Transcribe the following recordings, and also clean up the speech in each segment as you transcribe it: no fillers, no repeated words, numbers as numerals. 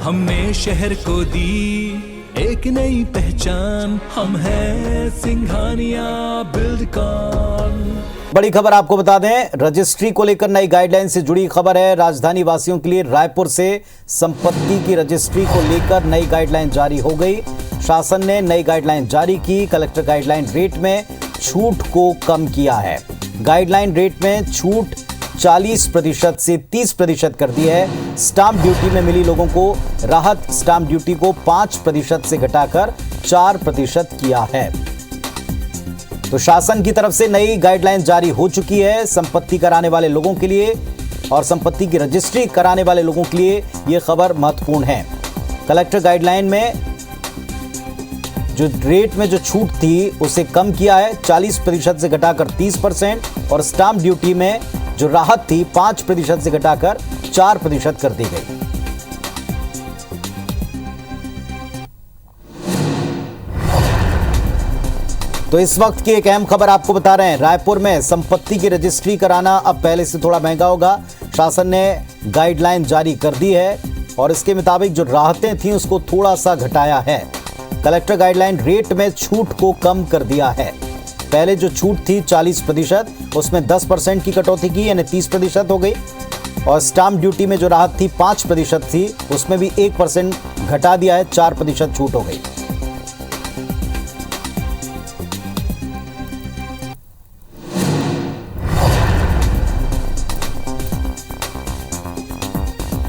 हमने शहर को दी एक नई पहचान, हम हैं सिंघानिया बिल्डकॉन। बड़ी खबर आपको बता दें, रजिस्ट्री को लेकर नई गाइडलाइन से जुड़ी खबर है। राजधानी वासियों के लिए रायपुर से संपत्ति की रजिस्ट्री को लेकर नई गाइडलाइन जारी हो गई। शासन ने नई गाइडलाइन जारी की। कलेक्टर गाइडलाइन रेट में छूट को कम किया है। गाइडलाइन रेट में छूट 40% से 30% कर दी है। स्टाम्प ड्यूटी में मिली लोगों को राहत स्टाम्प ड्यूटी को 5% से घटाकर 4% किया है। तो शासन की तरफ से नई गाइडलाइन जारी हो चुकी है। संपत्ति कराने वाले लोगों के लिए और संपत्ति की रजिस्ट्री कराने वाले लोगों के लिए यह खबर महत्वपूर्ण है। कलेक्टर गाइडलाइन में जो रेट में जो छूट थी उसे कम किया है, 40% से घटाकर 30%, और स्टाम्प ड्यूटी में जो राहत थी 5% से घटाकर 4% कर दी गई। तो इस वक्त की एक अहम खबर आपको बता रहे हैं। रायपुर में संपत्ति की रजिस्ट्री कराना अब पहले से थोड़ा महंगा होगा। शासन ने गाइडलाइन जारी कर दी है और इसके मुताबिक जो राहतें थी उसको थोड़ा सा घटाया है। कलेक्टर गाइडलाइन रेट में छूट को कम कर दिया है। पहले जो छूट थी 40%, उसमें 10% की कटौती की, यानी 30% हो गई। और स्टाम्प ड्यूटी में जो राहत थी 5% थी, उसमें भी 1% घटा दिया है, 4% छूट हो गई।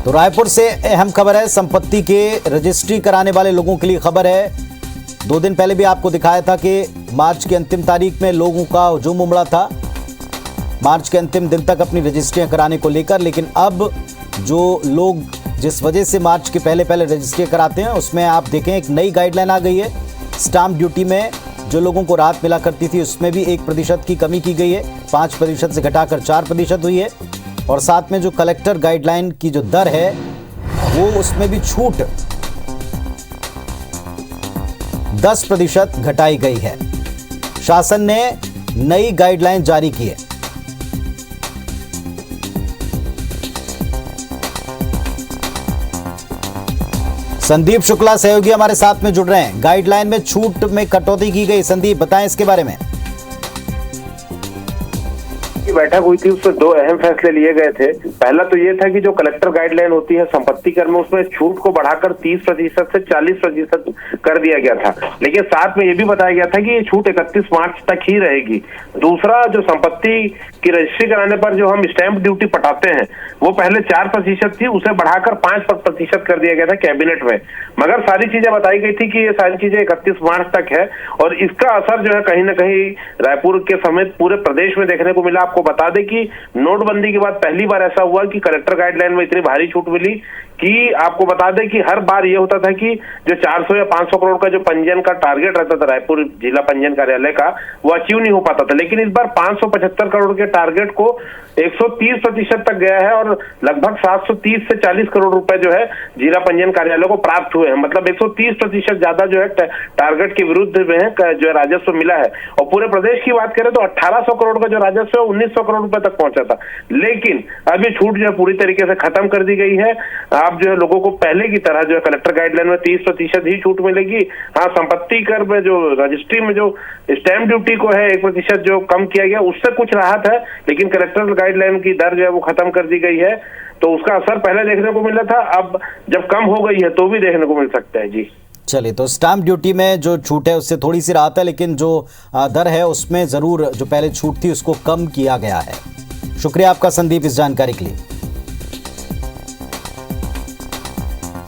तो रायपुर से अहम खबर है। संपत्ति के रजिस्ट्री कराने वाले लोगों के लिए खबर है। 2 दिन पहले भी आपको दिखाया था कि मार्च की अंतिम तारीख में लोगों का हुजूम उमड़ा था मार्च के अंतिम दिन तक अपनी रजिस्ट्रियां कराने को लेकर। लेकिन अब जो लोग जिस वजह से मार्च के पहले रजिस्ट्रियां कराते हैं, उसमें आप देखें एक नई गाइडलाइन आ गई है। स्टाम्प ड्यूटी में जो लोगों को राहत मिला करती थी उसमें भी 1% की कमी की गई है, 5% से घटाकर 4% हुई है। और साथ में जो कलेक्टर गाइडलाइन की जो दर है वो उसमें भी छूट 10% घटाई गई है। शासन ने नई गाइडलाइन जारी की है। संदीप शुक्ला सहयोगी हमारे साथ में जुड़ रहे हैं। गाइडलाइन में छूट में कटौती की गई। संदीप, बताएं इसके बारे में। बैठक हुई थी, उसमें 2 अहम फैसले लिए गए थे। पहला तो ये था कि जो कलेक्टर गाइडलाइन होती है संपत्ति कर में, उसमें छूट को बढ़ाकर 30% से 40% कर दिया गया था। लेकिन साथ में ये भी बताया गया था कि ये छूट 31 मार्च तक ही रहेगी। दूसरा, जो संपत्ति की रजिस्ट्री कराने पर जो हम स्टैंप ड्यूटी पटाते हैं वो पहले 4% थी, उसे बढ़ाकर 5% कर दिया गया था कैबिनेट में। मगर सारी चीजें बताई गई थी कि ये सारी चीजें 31 मार्च तक है और इसका असर जो है कहीं ना कहीं रायपुर के समेत पूरे प्रदेश में देखने को मिला। आपको बता दें कि नोटबंदी के बाद पहली बार ऐसा हुआ कि कलेक्टर गाइडलाइन में इतनी भारी छूट मिली कि आपको बता दें कि हर बार ये होता था कि जो 400 या 500 करोड़ का जो पंजीयन का टारगेट रहता था रायपुर जिला पंजीयन कार्यालय का, वो अचीव नहीं हो पाता था। लेकिन इस बार 575 करोड़ के टारगेट को 130% तक गया है और लगभग 730 से 40 करोड़ रुपए जो है जिला पंजीयन कार्यालय को प्राप्त हुए हैं। मतलब 130% ज्यादा जो है टारगेट के विरुद्ध में जो है राजस्व मिला है। और पूरे प्रदेश की बात करें तो 1800 करोड़ का जो राजस्व है 1900 करोड़ रुपए तक पहुंचा था। लेकिन अभी छूट जो है पूरी तरीके से खत्म कर दी गई है। आप जो है लोगों को पहले की तरह जो है कलेक्टर गाइडलाइन में 30% ही छूट मिलेगी। हाँ, संपत्ति कर में जो रजिस्ट्री में जो स्टैंप ड्यूटी को है 1% जो कम किया गया उससे कुछ राहत है, लेकिन कलेक्टर गाइडलाइन की दर जो है वो खत्म कर दी गई है। तो उसका असर पहले देखने को मिला था, अब जब कम हो गई है तो भी देखने को मिल सकता है। जी चलिए, तो स्टाम्प ड्यूटी में जो छूट है उससे थोड़ी सी राहत है, लेकिन जो दर है उसमें जरूर जो पहले छूट थी उसको कम किया गया है। शुक्रिया आपका संदीप इस जानकारी के लिए।